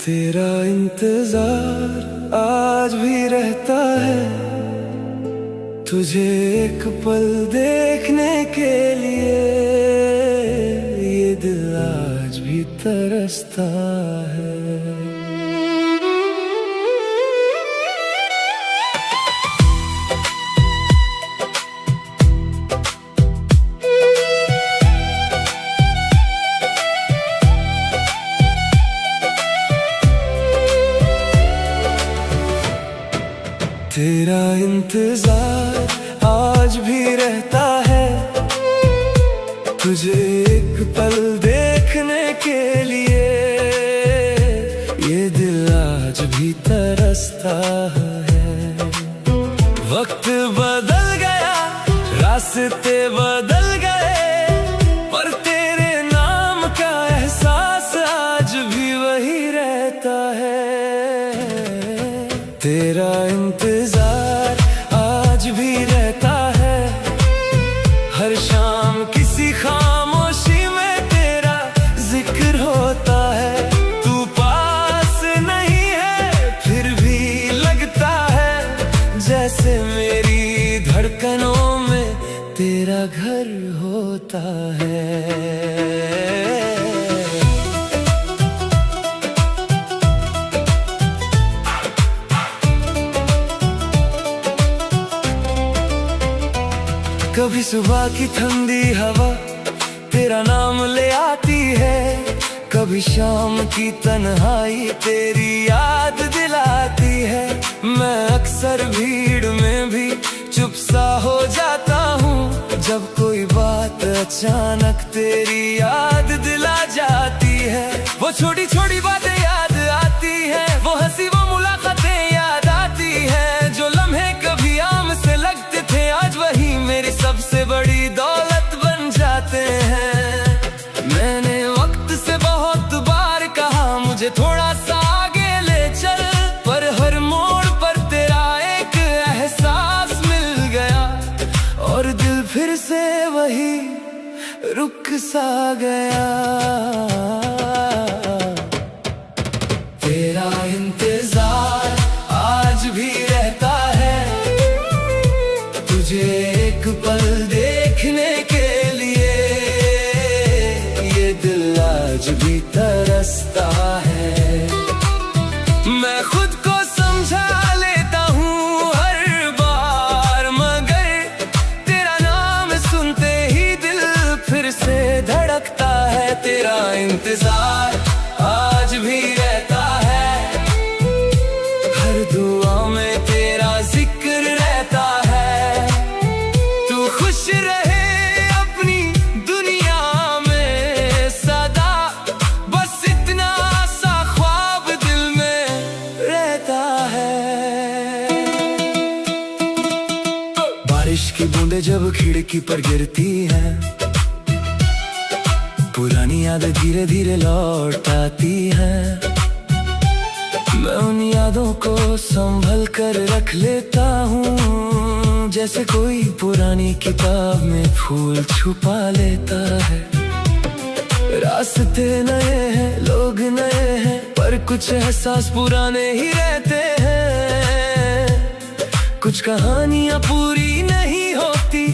तेरा इंतजार आज भी रहता है, तुझे एक पल देखने के लिए ये दिल आज भी तरसता है। तेरा इंतजार आज भी रहता है, तुझे एक पल देखने के लिए ये दिल आज भी तरसता है। वक्त बदल गया, रास्ते बदल गए, पर तेरे नाम का एहसास आज भी वही रहता है। तेरा इंतजार आज भी रहता है, हर शाम किसी खामोशी में तेरा जिक्र होता है। तू पास नहीं है फिर भी लगता है, जैसे मेरी धड़कनों में तेरा घर होता है। कभी सुबह की ठंडी हवा तेरा नाम ले आती है, कभी शाम की तन्हाई तेरी याद दिलाती है। मैं अक्सर भीड़ में भी चुप सा हो जाता हूँ, जब कोई बात अचानक तेरी याद दिला जाती है। वो छोटी छोटी बातें याद आती है, वो हंसी वो मुलाकातें याद आती है। जो लम्हे कभी आम से लगते थे आज वही मेरी सबसे बड़ी दौलत बन जाते हैं। मैंने वक्त से बहुत बार कहा मुझे थोड़ा सा आगे ले चल, पर हर मोड़ पर तेरा एक एहसास मिल गया और दिल फिर से वही रुक सा गया। तेरा इंतजार आज भी रहता है, तुझे एक पल देखने के लिए ये दिल आज भी तरसता है। मैं खुद को समझा लेता हूँ हर बार, मगर तेरा नाम सुनते ही दिल फिर से धड़कता है। तेरा इंतजार आज भी रहता है, हर दुआ में तेरा जिक्र रहता है। तू खुश रहे अपनी दुनिया में सदा, बस इतना सा ख्वाब दिल में रहता है। बारिश की बूंदें जब खिड़की पर गिरती हैं, पुरानी यादें धीरे धीरे लौट आती हैं। मैं उन यादों को संभल कर रख लेता हूँ, जैसे कोई पुरानी किताब में फूल छुपा लेता है। रास्ते नए हैं, लोग नए हैं, पर कुछ एहसास पुराने ही रहते हैं। कुछ कहानियां पूरी नहीं होती,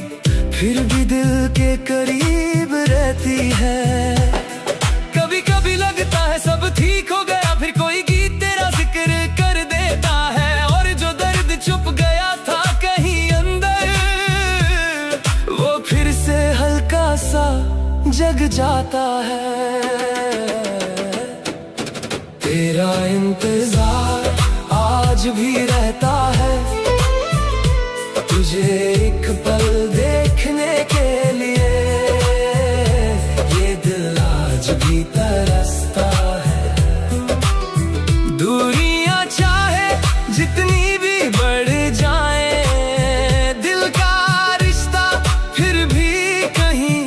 फिर भी दिल के करीब रहती है। कभी कभी लगता है सब ठीक हो गया, फिर कोई गीत तेरा जिक्र कर देता है। और जो दर्द छुप गया था कहीं अंदर, वो फिर से हल्का सा जग जाता है। तेरा इंतजार आज भी रहता है, तुझे एक पल देखने के लिए ये दिल आज भी तरसता है। दूरियां चाहे जितनी भी बढ़ जाए, दिल का रिश्ता फिर भी कहीं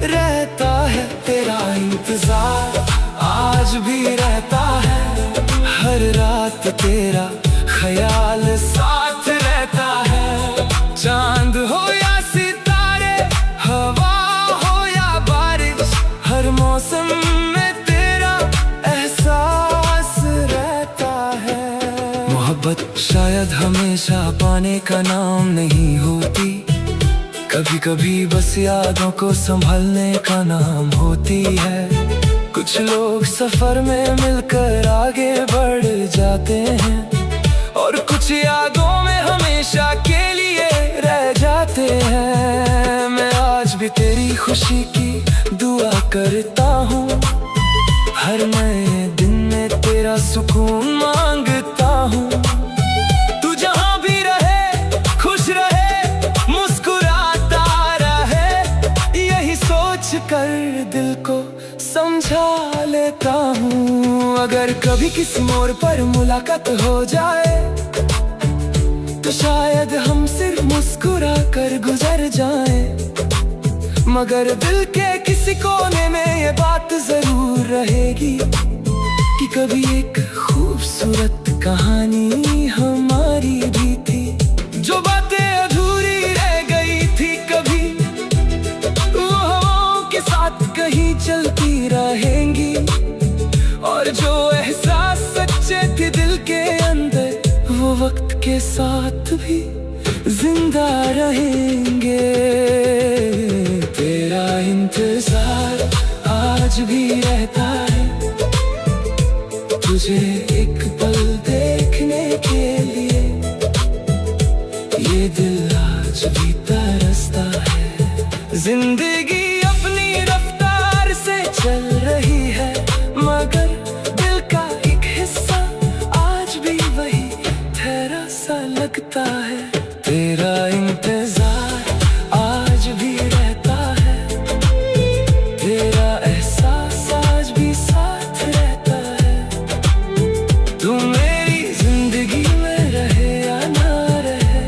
रहता है। तेरा इंतजार आज भी रहता है, हर रात तेरा ख्याल साथ रहता है। चांद हो या सितारे, हवा हो या बारिश, हर मौसम में तेरा एहसास हमेशा पाने का नाम नहीं होती, कभी कभी बस यादों को संभलने का नाम होती है। कुछ लोग सफर में मिलकर आगे बढ़ जाते हैं और कुछ यादों में हमेशा के लिए रह जाते हैं। मैं आज भी तेरी खुशी की दुआ करता हूँ, हर नए दिन में तेरा सुकून मांगता हूँ। तू जहाँ भी रहे खुश रहे मुस्कुराता रहे, यही सोच कर दिल को समझा लेता हूँ। अगर कभी किसी मोड़ पर मुलाकात हो जाए तो शायद हम सिर्फ मुस्कुरा कर गुजर जाएं, मगर दिल के किसी कोने में ये बात जरूर रहेगी कि कभी एक खूबसूरत कहानी हमारी भी थी। जो बातें अधूरी रह गई थी कभी, वो हवाओं के साथ कहीं चलती रहेंगी, और जो एहसास सच्चे थे दिल के अंदर, वो वक्त के साथ भी जिंदा रहेंगे। तेरा इंतजार आज भी रहता है, तुझे एक पल देखने के लिए। ये दिल आज भी तरसता है। जिंदगी अपनी रफ्तार से चल रही है, मगर दिल का एक हिस्सा आज भी वही ठहरा सा लगता है। तेरा इंतजार आज भी रहता है, तेरा एहसास आज भी साथ रहता है। तू मेरी जिंदगी में रहे या ना रहे,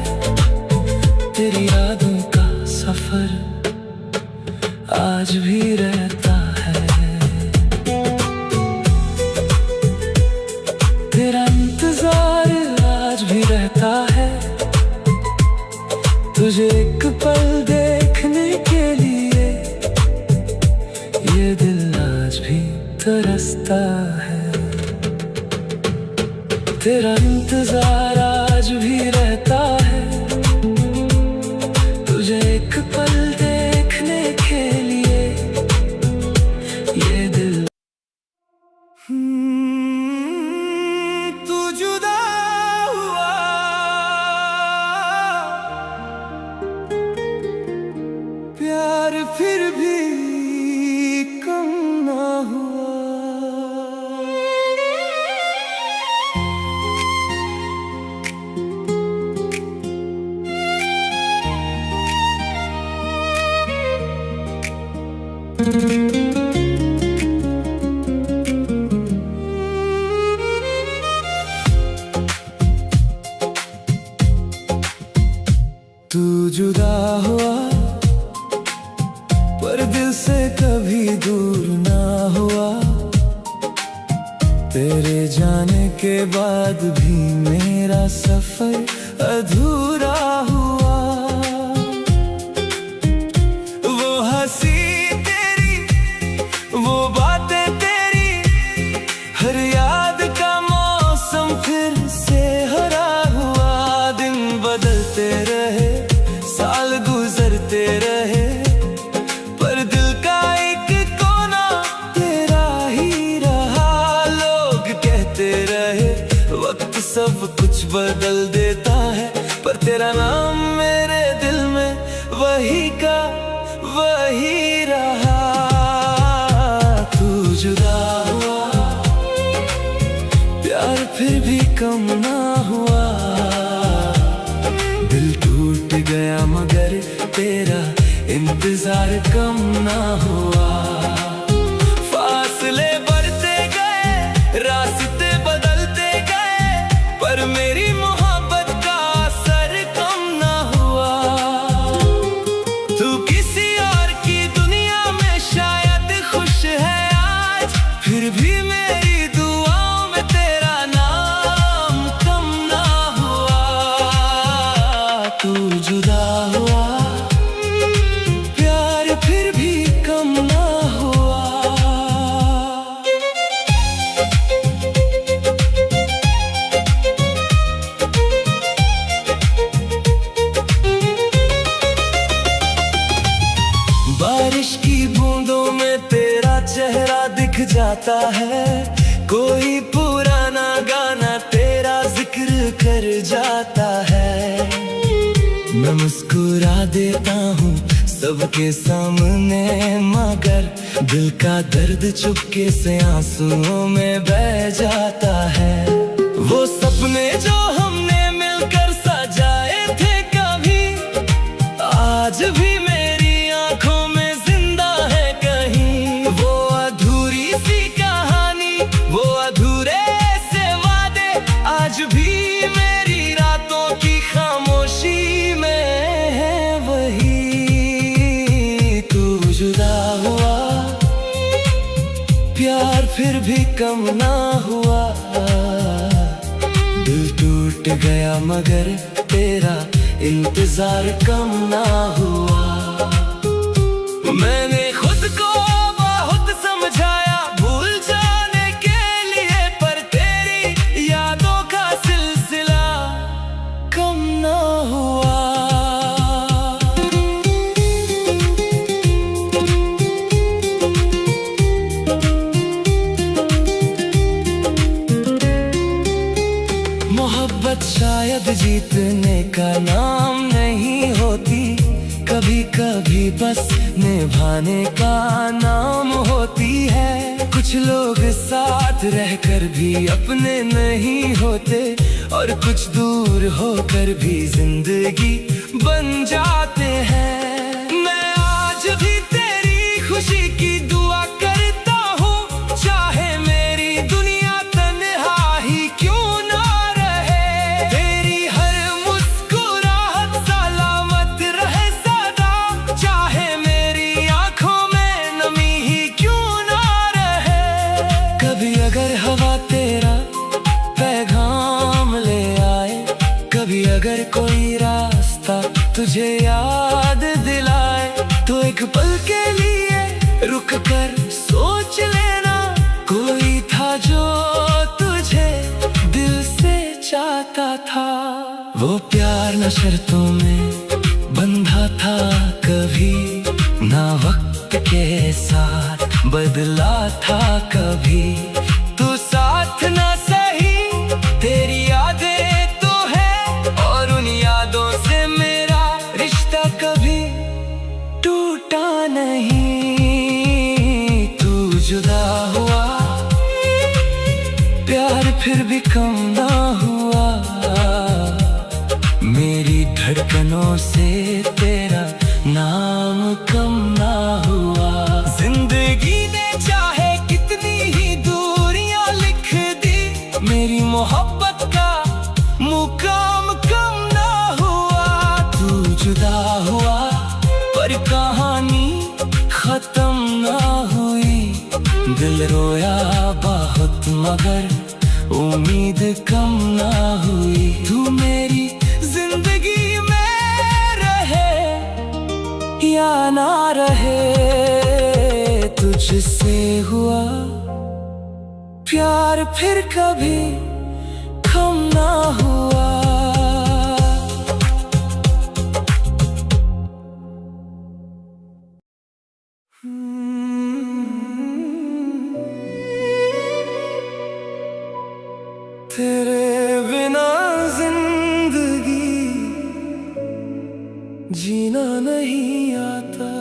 तेरी यादों का सफर आज भी रहता है। तेरा इंतजार आज भी रहता है, तुझे एक पल देखने के लिए। ये दिल आज भी तरसता है। तेरा इंतजार आज भी रहता है, तुझे एक पल देखने के लिए। ये दिल तू जुदा हुआ, प्यार फिर भी कम ना हुआ। तू जुदा हुआ पर दिल से कभी दूर ना हुआ, तेरे जाने के बाद भी मेरा सफर अधूरा हुआ। वो हंसी तेरी, वो बातें तेरी, हर याद का मौसम फिर से हरा हुआ। दिन बदलते रहे, साल गुजरते रहे, पर दिल का एक कोना तेरा ही रहा। लोग कहते रहे वक्त सब कुछ बदल देता है, पर तेरा नाम मेरे दिल में वही का वही रहा। तू जुदा हुआ, प्यार फिर भी कम ना हुआ। दिल टूट गया मगर तेरा इंतजार कम ना हुआ। फासले बढ़ते गए, रास्ते बदलते गए, पर मेरी मोहब्बत का असर कम ना हुआ। तू किसी और की दुनिया में शायद खुश है आज, फिर भी मेरी दुआओं में तेरा नाम कम ना हुआ। तू जुदा हुआ, प्यार फिर भी कम ना हुआ। जाता है। कोई पुराना गाना तेरा जिक्र कर जाता है। मैं मुस्कुरा देता हूँ सबके सामने, मगर दिल का दर्द चुपके से आंसुओं में बह जाता है। वो सपने जो हमने मिलकर सजाए थे कभी, आज भी मेरी आंखों में जिंदा है कहीं। वो अधूरी सी कहानी, वो अधूरे से वादे, आज भी मेरी रातों की खामोशी में है वही। तू जुदा हुआ, प्यार फिर भी कम ना हुआ। दिल टूट गया मगर तेरा इंतजार कम ना हुआ। मैंने खुद को बहुत समझाया भूल जाने के लिए, पर तेरी यादों का सिलसिला कम ना हुआ। मोहब्बत शायद जीतने का नाम नहीं होती, कभी कभी बस निभाने का नाम होती है। कुछ लोग साथ रहकर भी अपने नहीं होते, और कुछ दूर होकर भी जिंदगी बन जाते हैं। मैं आज भी तेरी खुशी की दुआ करता हूँ, चाहे मेरी दुनिया तन्हा ही क्यों ना रहे। तेरी हर मुस्कुराहट सलामत रहे सदा, चाहे मेरी आंखों में नमी ही क्यों ना रहे। कभी अगर हवा तेरा पैगाम ले आए, कभी अगर कोई रास्ता तुझे याद दिलाए, तो एक पल के लिए रुक कर सोच लेना, कोई था जो तुझे दिल से चाहता था। वो प्यार न शर्तों में बंधा था कभी, ना वक्त के साथ बदला था कभी। तू साथ ना सही, तेरी यादें तो है, और उन यादों से मेरा रिश्ता कभी टूटा नहीं। तू जुदा हुआ, प्यार फिर भी कम ना हुआ। मेरी धड़कनों से तेरा नाम कम ना हुआ। जिंदगी ने चाहे कितनी ही दूरियां लिख दी, मेरी मोहब्बत का मुकाम कम ना हुआ। तू जुदा हुआ पर कहानी खत्म ना हुई। दिल रोया बहुत मगर उम्मीद कम ना हुई। तू मेरी जिंदगी में रहे या ना रहे, तुझसे हुआ प्यार फिर कभी कम ना हुआ। तेरे बिना जिंदगी जीना नहीं आता।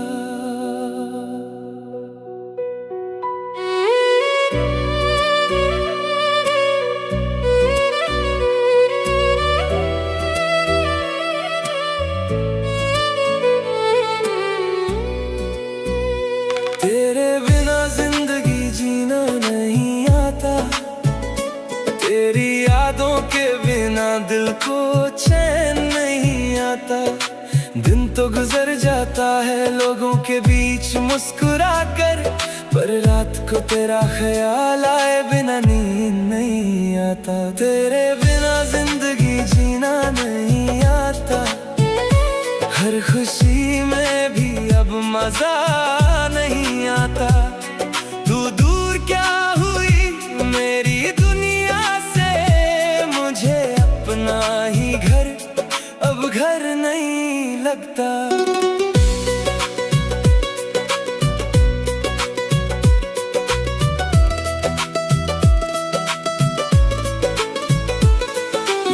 तेरे बिना जिंदगी जीना नहीं आता, तेरी यादों के बिना दिल को चैन नहीं आता। दिन तो गुजर जाता है लोगों के बीच मुस्कुरा कर, पर रात को तेरा ख्याल आए बिना नींद नहीं आता। तेरे बिना जिंदगी जीना नहीं आता, हर खुशी में भी अब मजा नहीं आता। तू दूर क्या हुई मेरी दुनिया से, मुझे अपना ही घर अब घर नहीं लगता।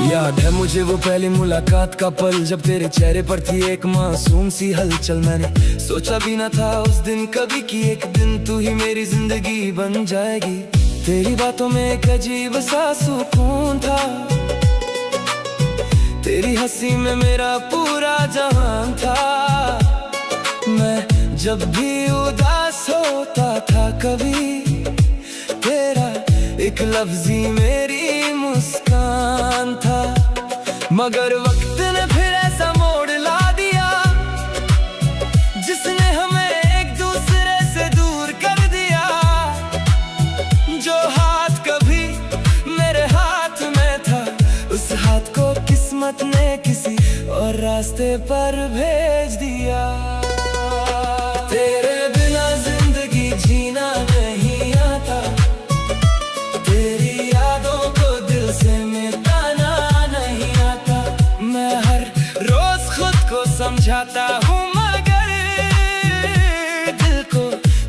याद है मुझे वो पहली मुलाकात का पल, जब तेरे चेहरे पर थी एक मासूम सी हलचल। मैंने सोचा भी न था उस दिन कभी कि एक दिन तू ही मेरी जिंदगी बन जाएगी। तेरी बातों में एक अजीब सा सुकून था, तेरी हंसी में मेरा पूरा जहान था। मैं जब भी उदास होता था कभी, तेरा एक लफ्ज़ी मेरी मुस्कान था। मगर वक्त ने फिर ऐसा मोड़ ला दिया, जिसने हमें एक दूसरे से दूर कर दिया। जो हाथ कभी मेरे हाथ में था, उस हाथ को किस्मत ने किसी और रास्ते पर भेज दिया। तेरे बिना जिंदगी जीना नहीं आता, तेरी यादों को दिल से मिटाना नहीं आता। मैं हर रोज खुद को समझाता हूँ, मगर दिल को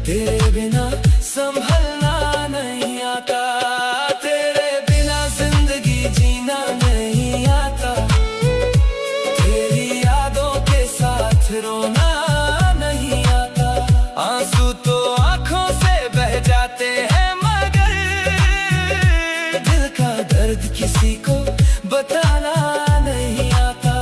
तेरे बिना संभलना नहीं आता। तेरे बिना जिंदगी जीना नहीं आता, तेरी यादों के साथ रोना नहीं आता। आंसू तो आंखों से बह जाते हैं, मगर दिल का दर्द किसी को बताना नहीं आता।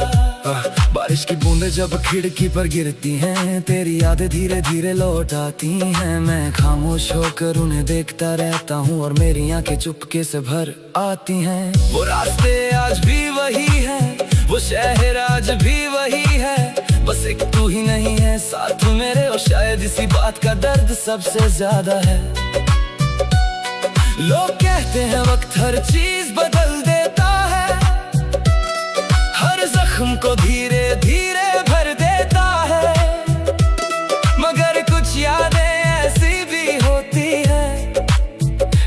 बारिश की बूंदें जब खिड़की पर गिरती हैं, तेरी यादें धीरे धीरे लौट आती हैं। मैं खामोश होकर उन्हें देखता रहता हूँ, और मेरी आंखें चुपके से भर आती हैं। वो रास्ते आज भी वही हैं, वो शहर आज भी वही है, बस एक तू ही नहीं है साथ मेरे। और शायद इसी बात का दर्द सबसे ज्यादा है। लोग कहते हैं वक्त हर चीज बदल देता है, हर जख्म को धीरे धीरे भर देता है। मगर कुछ यादें ऐसी भी होती हैं,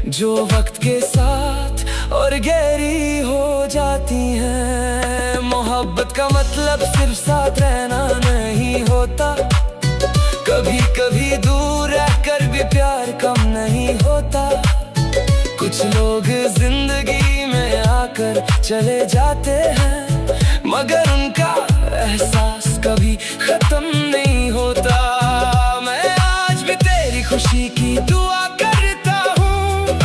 जो वक्त के साथ और गहरी हो जाती हैं। मोहब्बत का मतलब सिर्फ साथ रहना नहीं होता, कभी कभी दूर रहकर भी प्यार कम नहीं होता। कुछ लोग जिंदगी में आकर चले जाते हैं, मगर उनका एहसास कभी खत्म नहीं होता। मैं आज भी तेरी खुशी की दुआ करता हूँ,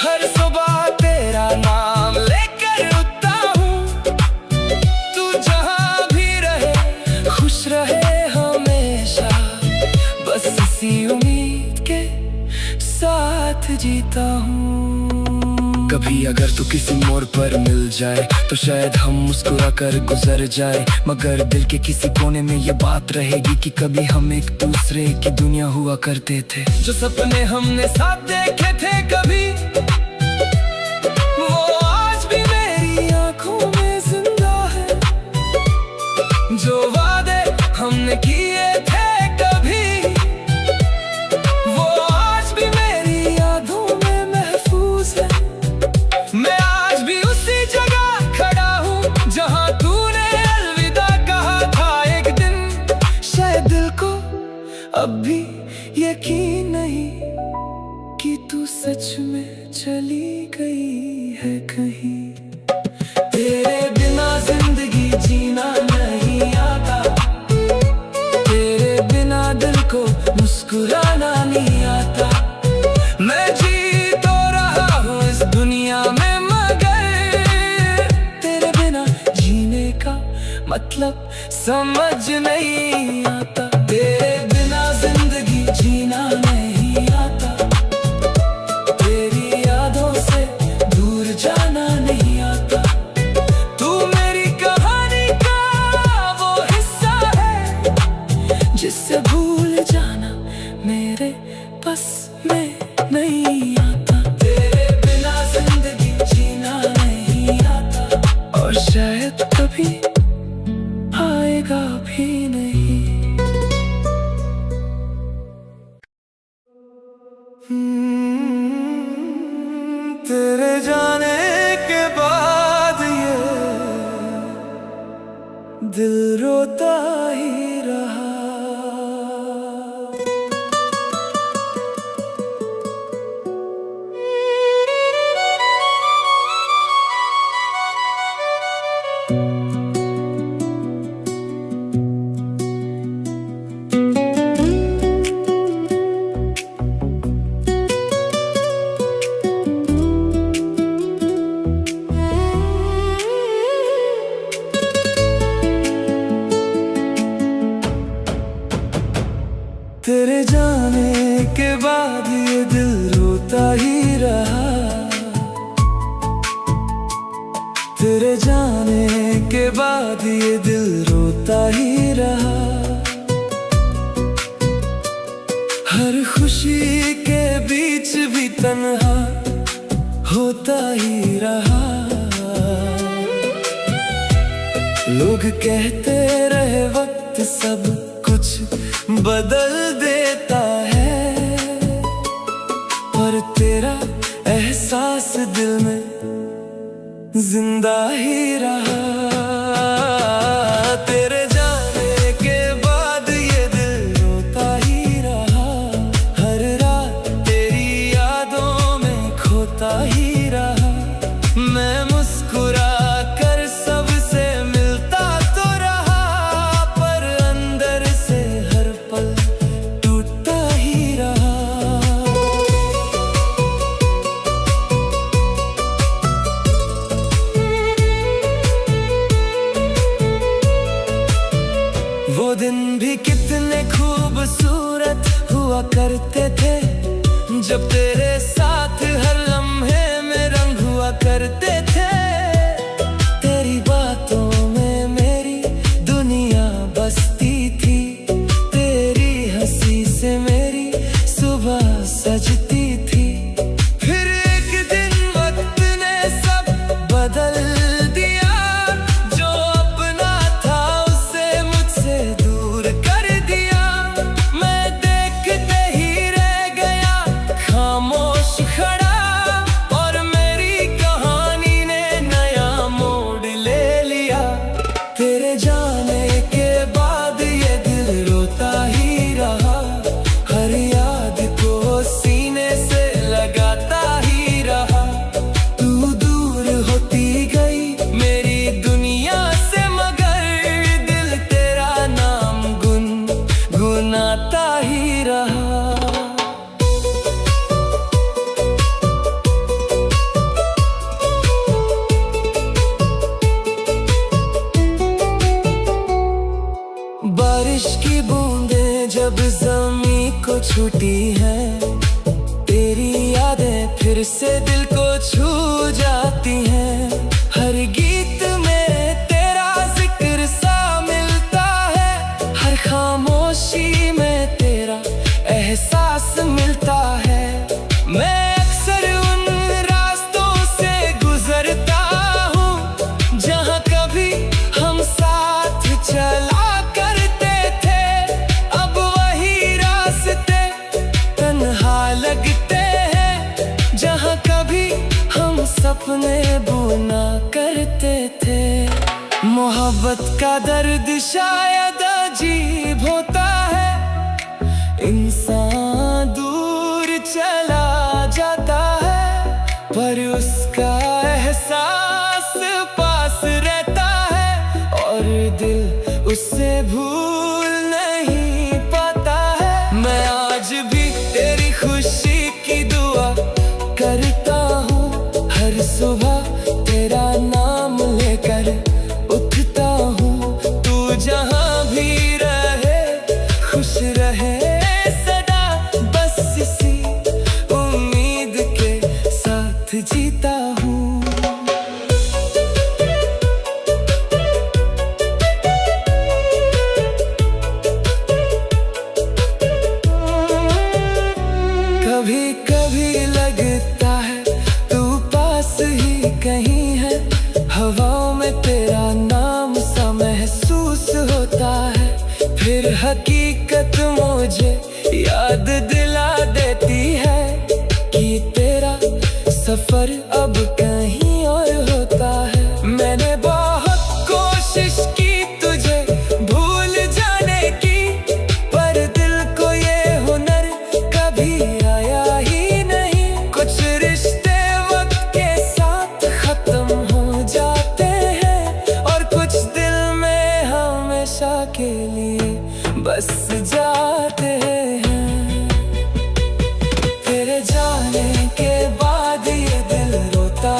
हर सुबह तेरा नाम लेकर उठता हूँ। तू जहाँ भी रहे खुश रहे हमेशा, बस इसी उम्मीद के साथ जीता हूँ। कभी अगर तू किसी मोड़ पर मिल जाए, तो शायद हम मुस्कुरा कर गुजर जाए। मगर दिल के किसी कोने में ये बात रहेगी कि कभी हम एक दूसरे की दुनिया हुआ करते थे। जो सपने हमने साथ देखे थे कभी, वो आज भी मेरी आंखों में जिंदा है। जो वादे हमने किए थे कभी, वो आज भी मेरी यादों में महफूज है। मैं आज भी उसी जगह खड़ा हूँ, जहाँ तूने अलविदा कहा था एक दिन। शायद दिल को अब भी यकीन नहीं कि तू सच में चली गई है कहीं। तेरे बिना जिंदगी जीना नहीं आता, तेरे बिना दिल को मुस्कुराना नहीं आता। मैं जी तो रहा हूँ इस दुनिया में, मगर तेरे बिना जीने का मतलब समझ नहीं आता। तेरे बिना जिंदगी जीना नहीं आता, तेरी यादों से दूर जाना नहीं आता। तू मेरी कहानी का वो हिस्सा है, जिससे भूल जाना मेरे बस में नहीं आता। तेरे बिना जिंदगी जीना नहीं आता, और शायद कभी आएगा भी नहीं। तेरे जाने के बाद ये दिल रोता ही रहा। तन्हा होता ही रहा। लोग कहते रहे वक्त सब कुछ बदल देता है, पर तेरा एहसास दिल में जिंदा ही रहा। तेरे जाने के बाद ये दिल रोता ही रहा, हर रात तेरी यादों में खोता ही रहा। मैं मुस्कुरा कर सबसे मिलता तो रहा, पर अंदर से हर पल टूटता ही रहा। वो दिन भी कितने खूबसूरत हुआ करते थे, जब तेरे साथ हर लम्हे में रंग हुआ करते थे। तेरी बातों में मेरी दुनिया बसती थी, तेरी हंसी से मेरी सुबह सजती थी। फिर एक दिन वक्त ने सब बदल दिया, जो अपना था उसे मुझसे दूर कर दिया। मैं देखते ही रह गया खामोश खड़ा, और मेरी कहानी ने नया मोड़ ले लिया। तेरे जाने के बाद ये दिल रोता ही रहा, हर याद को सीने से लगाता ही रहा। तू दूर होती गई मेरी दुनिया से, मगर दिल तेरा नाम गुनगुनाता ही रहा। बारिश की बूंदें जब ज़मीं को छूती हैं, तेरी यादें फिर से दिल को छू जाती हैं। हर गीत में तेरा जिक्र सा मिलता है, हर खामोशी में तेरा एहसास मिलता है। मैं अक्सर उन रास्तों से गुजरता हूँ जहाँ कभी हम साथ चला करते थे। अब वही रास्ते तन्हा लगते हैं, जहाँ कभी हम सपने बुना करते थे। मोहब्बत का दर्द शायद अजीब होता है, इंसान दूर चला जाता है, पर उसका एहसास पास रहता है, और दिल उससे भूल नहीं पाता है। मैं आज भी तेरी खुशी की दुआ करता हूँ, हर सुबह तेरा नाम लेकर उठता हूँ। तू जहाँ भी रहे खुश रहे सदा, बस इसी उम्मीद के साथ जीता हूँ। कभी कभी लगता है तू पास ही कहीं है, हवाओं में तेरा नाम सा महसूस होता है। फिर हकीकत मुझे याद दिला देती है कि तेरा सफर अब कहीं और होता है। मैंने बहुत कोशिश की तुझे भूल जाने की, पर दिल को ये हुनर कभी आया ही नहीं। कुछ रिश्ते वक्त के साथ खत्म हो जाते हैं, और कुछ दिल में हमेशा के लिए बस जाते हैं। तेरे जाने के बाद ये दिल रोता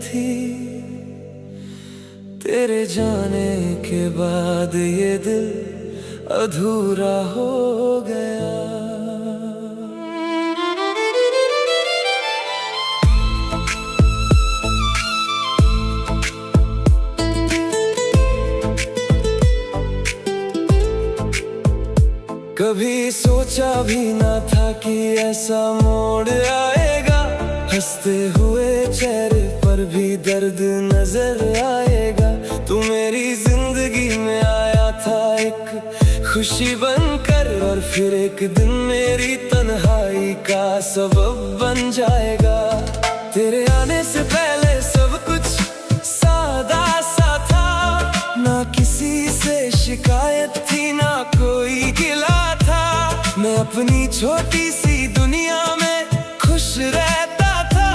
थी। तेरे जाने के बाद ये दिल अधूरा हो गया। कभी सोचा भी ना था कि ऐसा मोड़ आएगा, हंसते हुए चेहरे पर भी दर्द नजर आएगा। तू मेरी जिंदगी में आया था एक खुशी बनकर, और फिर एक दिन मेरी तन्हाई का सबब बन जाएगा। तेरे आने से पहले सब कुछ सादा सा था, ना किसी से शिकायत थी ना कोई गिला था। मैं अपनी छोटी सी दुनिया में खुश रहता था,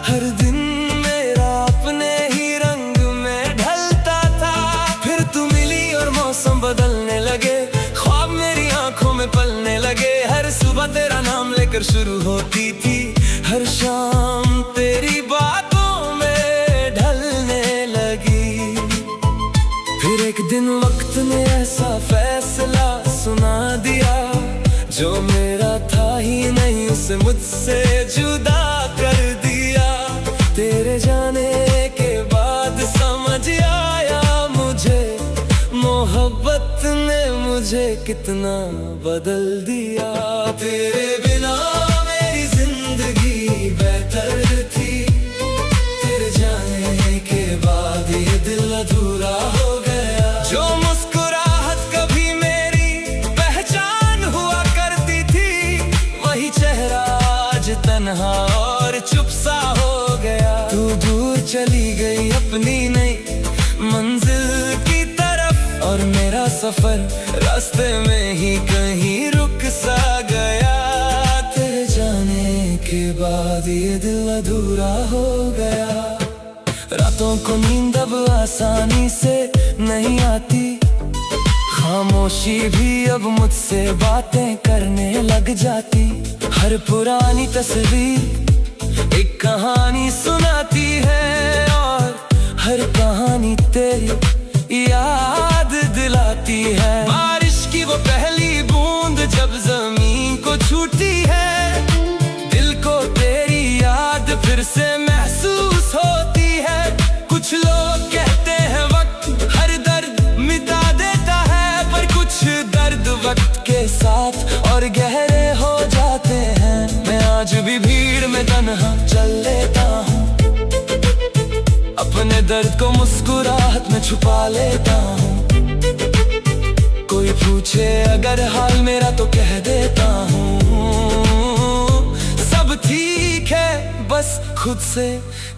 हर दिन मेरा अपने ही रंग में ढलता था। फिर तू मिली और मौसम बदलने लगे, ख्वाब मेरी आंखों में पलने लगे। हर सुबह तेरा नाम लेकर शुरू होती थी, हर शाम तेरी बातों में ढलने लगी। फिर एक दिन वक्त ने ऐसा फैसला सुना दिया, जो मेरा था ही नहीं उसे मुझसे जुदा कर दिया। तेरे जाने के बाद समझ आया मुझे, मोहब्बत ने मुझे कितना बदल दिया। तेरे बिना मेरी जिंदगी बेहतर थी, तेरे जाने के बाद ये दिल अधूरा हो गया। जो मुस्कुराहट कभी मेरी पहचान हुआ करती थी, वही चेहरा आज तन्हा और चुप सा हो गया। तू दूर चली गई अपनी नई मंजिल की तरफ, और मेरा सफर रास्ते में ही कहीं रुक सा गया। तेरे जाने के बाद ये दिल अधूरा हो गया। रातों को नींद अब आसानी से नहीं आती, खामोशी भी अब मुझसे बातें करने लग जाती। हर पुरानी तस्वीर एक कहानी सुनाती है, और हर कहानी तेरी याद दिलाती है। बारिश की वो पहली बूंद जब जमीन को छूती है, दिल को तेरी याद फिर से महसूस होती है। कुछ लोग कहते हैं वक्त हर दर्द मिटा देता है, पर कुछ दर्द वक्त के साथ और गहरे हो जाते हैं। मैं आज भी भीड़ में तन्हा चल लेता हूँ, अपने दर्द को मुस्कुराहट में छुपा लेता हूँ। कोई पूछे अगर हाल मेरा तो कह देता हूँ सब ठीक है, बस खुद से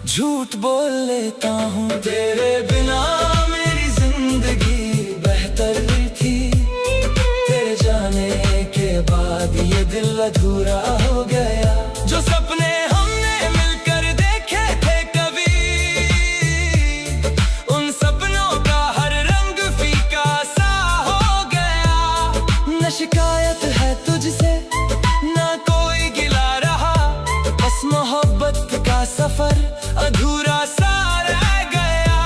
झूठ बोल लेता हूँ। तेरे बिना मेरी जिंदगी बेहतर थी, तेरे जाने के बाद ये दिल अधूरा हो गया। जो सपने हमने मिलकर देखे थे कभी, उन सपनों का हर रंग फीका सा हो गया। न शिकायत है तुझसे ना कोई गिला रहा, बस मोहब्बत का सफर अधूरा सा रह गया।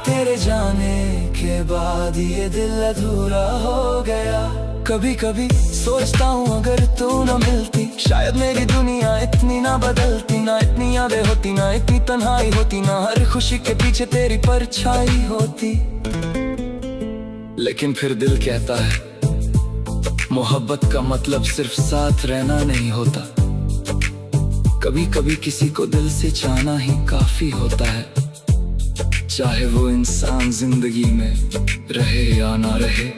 तेरे जाने के बाद ये दिल अधूरा हो गया। कभी कभी सोचता हूँ अगर तू न मिलती, शायद मेरी दुनिया इतनी ना बदलती। ना इतनी यादें होती, ना इतनी तन्हाई होती, ना हर खुशी के पीछे तेरी परछाई होती। लेकिन फिर दिल कहता है मोहब्बत का मतलब सिर्फ साथ रहना नहीं होता। कभी कभी किसी को दिल से चाहना ही काफी होता है, चाहे वो इंसान जिंदगी में रहे या ना रहे।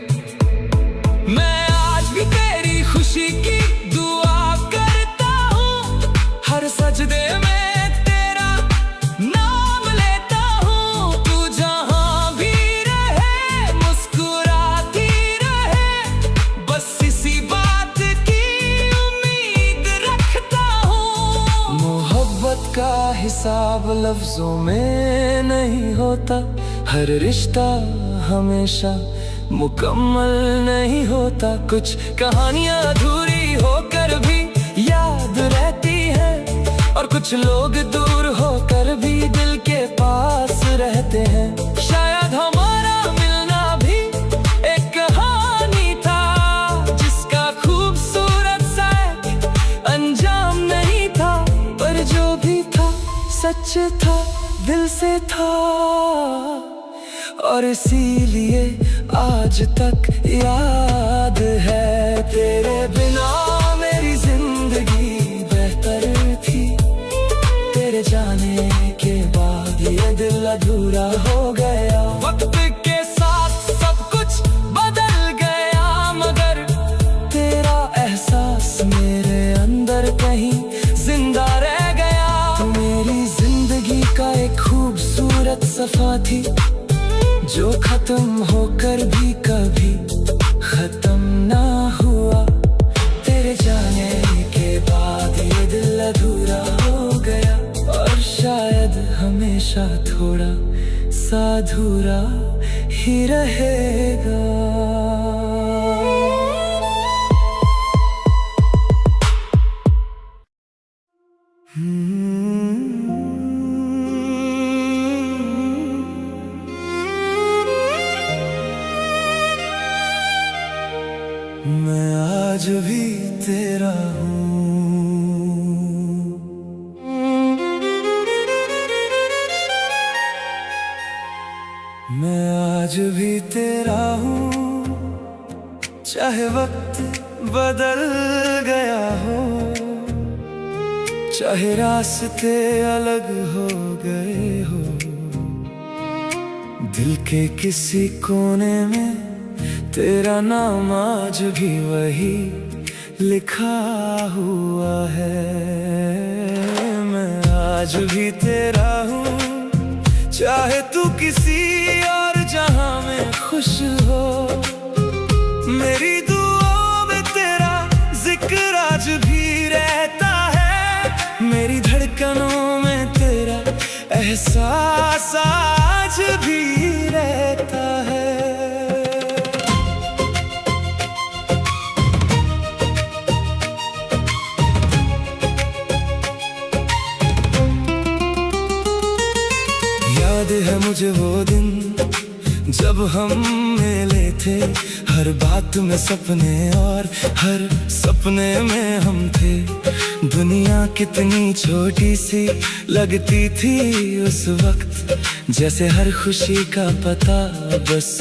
मैं आज भी तेरी खुशी की दुआ करता हूँ, हर सजदे में तेरा नाम लेता हूँ। तू जहाँ भी रहे मुस्कुराती रहे, बस इसी बात की उम्मीद रखता हूँ। मोहब्बत का हिसाब लफ्जों में नहीं होता, हर रिश्ता हमेशा मुकम्मल नहीं होता। कुछ कहानियां अधूरी होकर भी याद रहती हैं, और कुछ कुछ लोग दूर होकर भी दिल के पास रहते हैं। शायद हमारा मिलना भी एक कहानी था, जिसका खूबसूरत सा अंजाम नहीं था, पर जो भी था सच था, दिल से था। और इसीलिए आज तक याद है, तेरे बिना मेरी जिंदगी बेहतर थी। तेरे जाने के बाद ये दिल अधूरा हो गया। वक्त के साथ सब कुछ बदल गया, मगर तेरा एहसास मेरे अंदर कहीं जिंदा रह गया। तू मेरी जिंदगी का एक खूबसूरत सफा थी, जो खत्म होकर भी कभी खत्म ना हुआ। तेरे जाने के बाद ये दिल अधूरा हो गया, और शायद हमेशा थोड़ा सा अधूरा ही रहेगा। मैं आज भी तेरा हूँ, मैं आज भी तेरा हूँ, चाहे वक्त बदल गया हो, चाहे रास्ते अलग हो गए हो। दिल के किसी कोने में तेरा नाम आज भी वही लिखा हुआ है। मैं आज भी तेरा हूँ, चाहे तू किसी और जहां में खुश हो। मेरी दुआओं में तेरा जिक्र आज भी रहता है, मेरी धड़कनों में तेरा एहसास आज भी रहता है। याद है मुझे वो दिन जब हम मिले थे, हर बात में सपने और हर सपने में हम थे। दुनिया कितनी छोटी सी लगती थी उस वक्त, जैसे हर खुशी का पता बस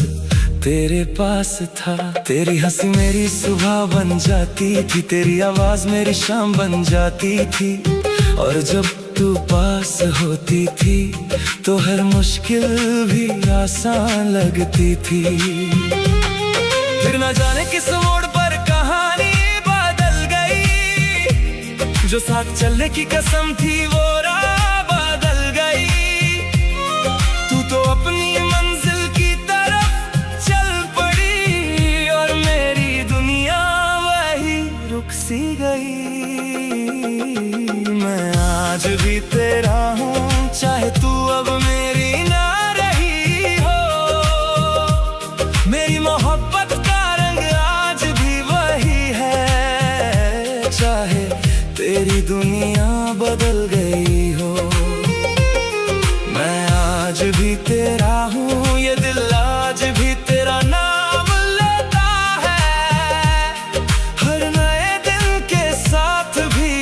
तेरे पास था। तेरी हंसी मेरी सुबह बन जाती थी, तेरी आवाज मेरी शाम बन जाती थी, और जब तू पास होती थी तो हर मुश्किल भी आसान लगती थी। फिर न जाने किस मोड़ पर कहानी बदल गई, जो साथ चलने की कसम थी वो राह बदल गई। तू तो अपनी मंजिल की तरफ चल पड़ी, और मेरी दुनिया वही रुक सी गई। मैं आज भी तेरा हूँ, चाहे तू अब मेरी ना रही हो। मेरी मोहब्बत का रंग आज भी वही है, चाहे तेरी दुनिया बदल गई हो। मैं आज भी तेरा हूँ, ये दिल आज भी तेरा नाम लेता है। हर नए दिन के साथ भी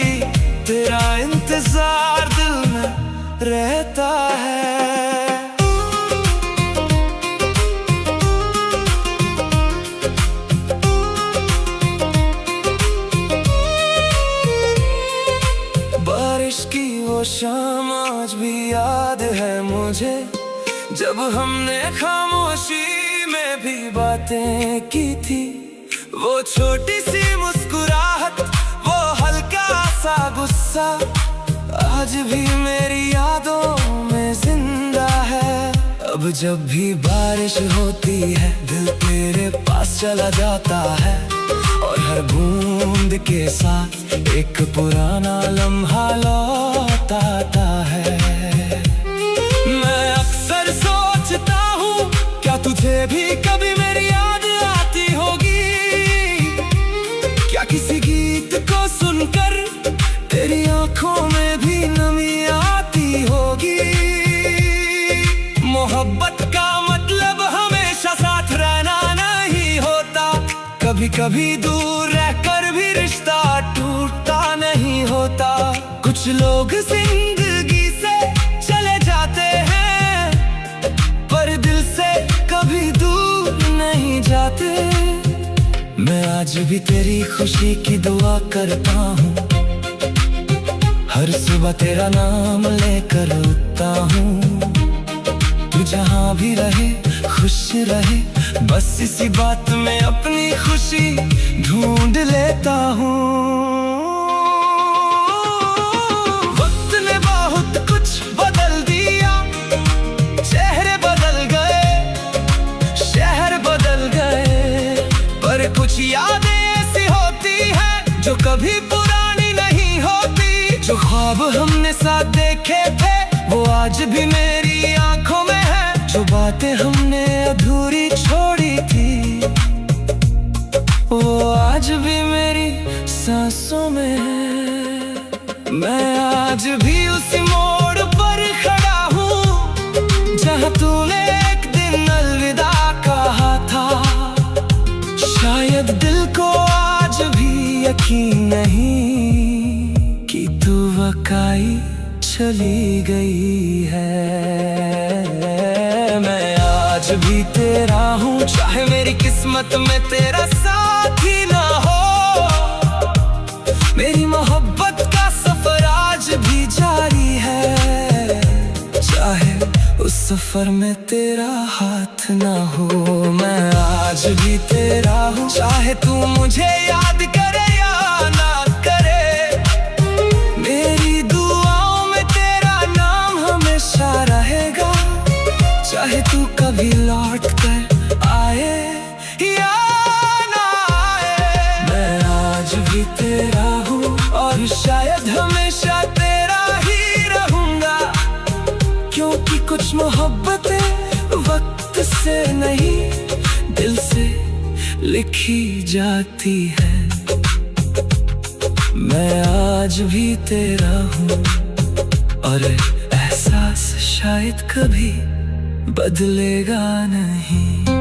तेरा इंतजार दिल में रहता है। बारिश की वो शाम आज भी याद है मुझे, जब हमने खामोशी में भी बातें की थी। वो छोटी सी मुस्कुराहट, वो हल्का सा गुस्सा, आज भी मेरी यादों में जिंदा है। अब जब भी बारिश होती है दिल तेरे पास चला जाता है, और हर बूंद के साथ एक पुराना लम्हा लौट आता है। मैं अक्सर सोचता हूँ क्या तुझे भी कभी मेरी याद आती होगी, क्या किसी गीत को सुनकर तेरी आंखों में भी नमी कभी कभी दूर रहकर भी रिश्ता टूटता नहीं होता। कुछ लोग जिंदगी से चले जाते हैं, पर दिल से कभी दूर नहीं जाते। मैं आज भी तेरी खुशी की दुआ करता हूँ, हर सुबह तेरा नाम लेकर उठता हूँ। तू जहाँ भी रहे खुश रहे, बस इसी बात में अपनी खुशी ढूंढ लेता हूँ। वक्त ने बहुत कुछ बदल दिया, चेहरे बदल गए, शहर बदल गए, पर कुछ यादें ऐसी होती हैं जो कभी पुरानी नहीं होती। जो ख्वाब हमने साथ देखे थे वो आज भी मेरी आंखों में है। जो बातें हमने अधूरी छोड़ी थी वो आज भी मेरी सांसों में है। मैं आज भी उसी मोड़ पर खड़ा हूँ जहाँ तूने एक दिन अलविदा कहा था। शायद दिल को आज भी यकीन नहीं कि तू वकाई चली गई है। मैं आज भी तेरा हूँ, चाहे मेरी किस्मत में तेरा साथ ही ना हो। मेरी मोहब्बत का सफर आज भी जारी है, चाहे उस सफर में तेरा हाथ ना हो। मैं आज भी तेरा हूँ, चाहे तू मुझे याद करे या ना करे। मेरी दुआओं में तेरा नाम हमेशा रहेगा, चाहे तू कभी लौट कर आए या ना आए। मैं आज भी तेरा हूँ और शायद हमेशा तेरा ही रहूंगा, क्योंकि कुछ मोहब्बतें वक्त से नहीं दिल से लिखी जाती है। मैं आज भी तेरा हूँ और एहसास शायद कभी बदलेगा नहीं।